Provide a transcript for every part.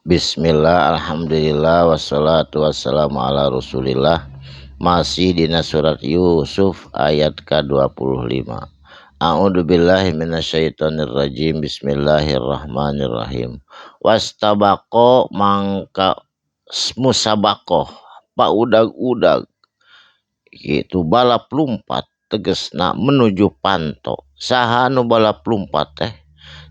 Bismillah, alhamdulillah, wassalatu wassalamu ala rasulillah. Masih dina surat Yusuf ayat ke-25. A'udzu billahi minasyaitonir rajim. Bismillahirrahmanirrahim. Wastabaqo mangka musabaqoh pak udag-udag gitu balap lumpat tegesna menuju panto. Saha nu balap lumpat teh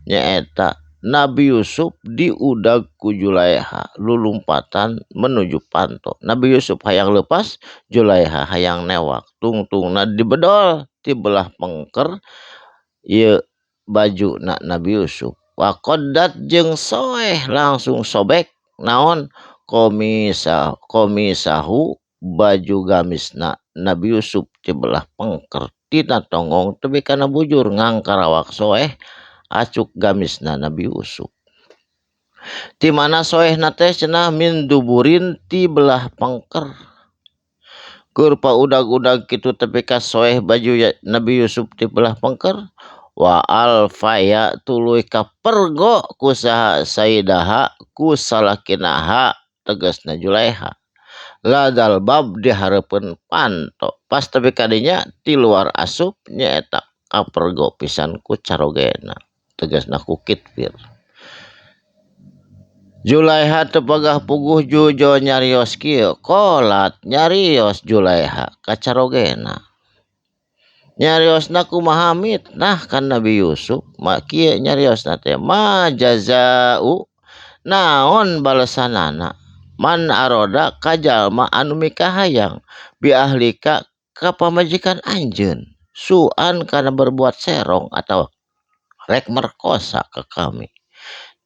nyaeta Nabi Yusuf diudag ku Julaiha lulumpatan menuju panto. Nabi Yusuf hayang lepas, Julaiha hayang newak. Tungtungna dibedol ti belah pengker ieu baju na Nabi Yusuf. Wa qaddat jeung soeh langsung sobek naon komisahu baju gamisna Nabi Yusuf ti belah pengker tina tongong tebi kana bujur ngangkarawak soeh acuk gamisna Nabi Yusuf. Ti mana soehna teh cenah min duburin ti belah pengker. Keur paudag-udag kitu tepi ka soeh baju Nabi Yusuf ti belah pengker. Wa alfaya tuluy ka pergo ku saha Saidaha ku salakinaha tegasna Julaiha. Ladal bab di hareupeun panto. Pas tepi kadinya ti luar asup nyaeta kapergo pisan ku carogena. Tegasna ku Kitfir. Julaiha tepagah puguh jujo nyarios kieu kolat nyarios Julaiha kacarogena. Nyariosna kumaha mitnah kan Nabi Yusuf mak kieu nyariosna teh ma jazau naon balesanana man aroda kajalma anu mikahayang bi ahlika ka pamajikan anjeun suan kana berbuat serong atau rek merkosa ke kami.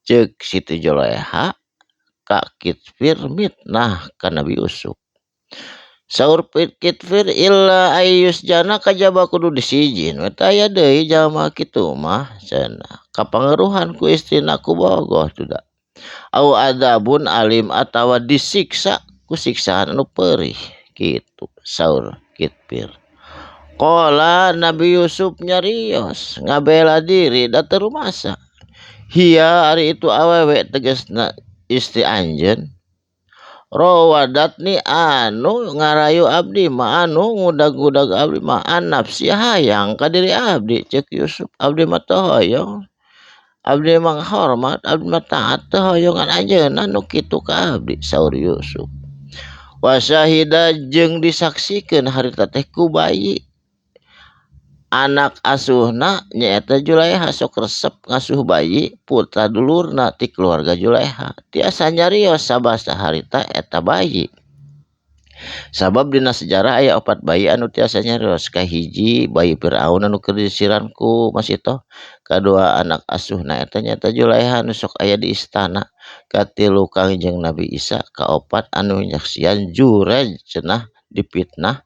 Cek Siti Julaiha ka Kitfir mitnah ka Nabi Yusuf. Saur Kitfir illa ayyus jana kajaba kudu disijin. Eta aya deui jalma kitu mah cenah. Kapangaruhan ku istrina ku bogoh tuda. Au adabun alim atawa disiksa ku siksaan anu peurih kitu saur Kitfir. Qala Nabi Yusuf nyarios ngabela diri da teu rumasa. Hiya ari itu awewe tegasna istri anjeun rawadatni anu ngarayu abdi ma anu ngudag-udag abdi ma nafsi hayang ka diri abdi cek Yusuf abdi mah teu hoyong abdi mah hormat abdi mah taat teu hoyongan anjeunna nu kitu ka abdi saur Yusuf. Wa syahida jeung disaksikeun harita teh ku bayi anak asuhna nyaeta Julaiha sok resep ngasuh bayi putra dulurna ti keluarga Julaiha tiasa nyarios sabasa harita eta bayi. Sabab dina sejarah aya 4 bayi anu tiasa nyarios kahiji bayi Firaun anu keur disiran ku Masito, kadua anak asuhna eta nyaeta Julaiha anu sok aya di istana, katilu Kangjeng Nabi Isa, kaopat anu nyaksian Jurej cenah dipitnah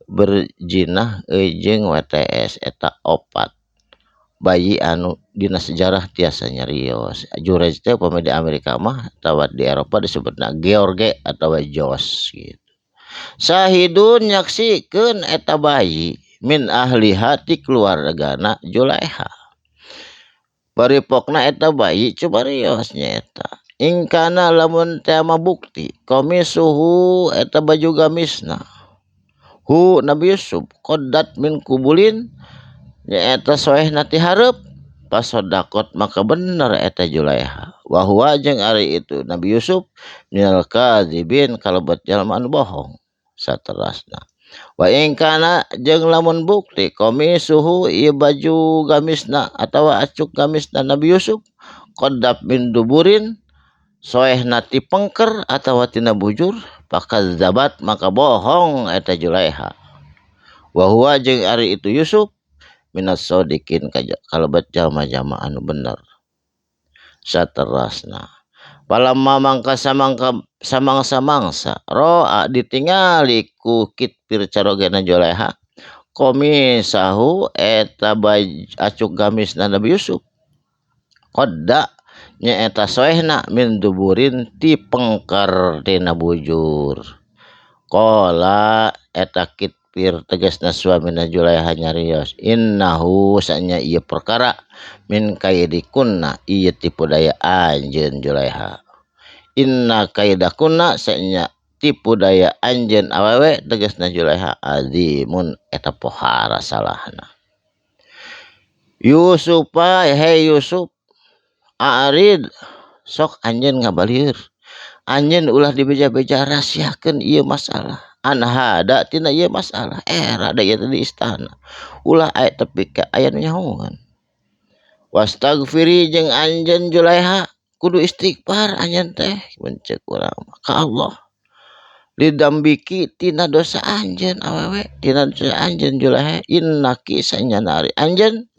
berjinah jeung WTS eta 4 bayi anu dina sejarah tiasa nyarios. Jurej teh upami di Amerika mah atawa di Eropa disebutna George atawa Jos gitu. Sahidun nyaksikeun eta bayi min ahli hati keluargana Julaiha. Paripokna eta bayi cubarios nyaeta. Ingkana lamun teh bukti komisuhu eta baju gamisna. Hu Nabi Yusuf qaddat min kubulin nyaeta soehna ti hareup pasodakot maka bener eta Julaiha wa huwa jeung ari itu Nabi Yusuf minal kadzibin kalebet jalma anu bohong saterasna. Wa in kana jeung lamun bukti komisuhu ieu baju gamisna atawa acuk gamisna Nabi Yusuf qaddat min duburin soehna ti pengker atawa tina bujur pakadzabat maka bohong eta Julaiha. Wa huwa jeung ari itu Yusuf minas sodikin kalebet jalma-jalma anu bener saterasna. Palamma mangka samangsa roa ditingali ku Kitfir carogena Julaiha komisahu eta acuk gamisna Nabi Yusuf qadda nyaeta soehna min duburin ti pengker tina bujur. Qala eta Kitfir tegasna suamina Julaiha nyarios innahu sanya ieu perkara min kaidikunna ieu tipu daya anjeun Julaiha. inna kaidakunna sanya tipu daya anjeun awewe tegasna Julaiha azimun eta pohara salahna. Yusufa hei Yusuf a'rid sok anjeun ngabalieur anjeun ulah dibeja-beja rahasiakeun ieu masalah an hada tina ieu masalah era da ieu di istana ulah aya tepi ka aya nu nyahoan wastagfiri jeung anjeun Julaiha kudu istighfar anjeun teh beunceuk urang ka Allah lidambiki tina dosa anjeun awewe tina dosa anjeun Julaiha innaki sanyana ari anjeun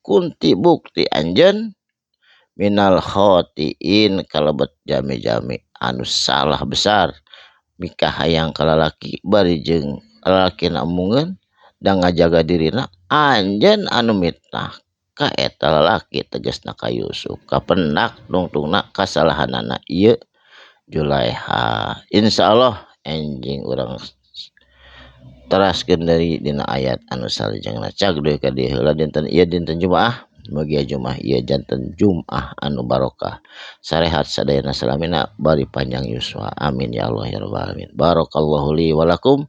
kunti bukti anjeun minal khotiin kalebet jami-jami anu salah besar mikah hayang kalalaki bari jeung lalaki namungeun da ngajaga dirina anjeun anu mitnah ka eta lalaki tegasna ka Yusuf kapendak tungtungna kasalahanana ieu Julaiha insyaallah enjing urang teraskeun dari dina ayat anu salajengna cag deui ka dieu heula dinten ieu dinten Jumaah mugia Jumaah ieu janten Jumaah anu barokah sarehat sadayana salamina bari panjang yuswa amin ya Allah ya rabbal alamin barakallahu li wa lakum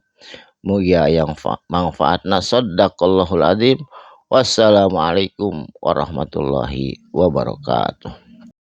mugia yang manfaatna sadaqallahul adzim wassalamualaikum warahmatullahi wabarakatuh.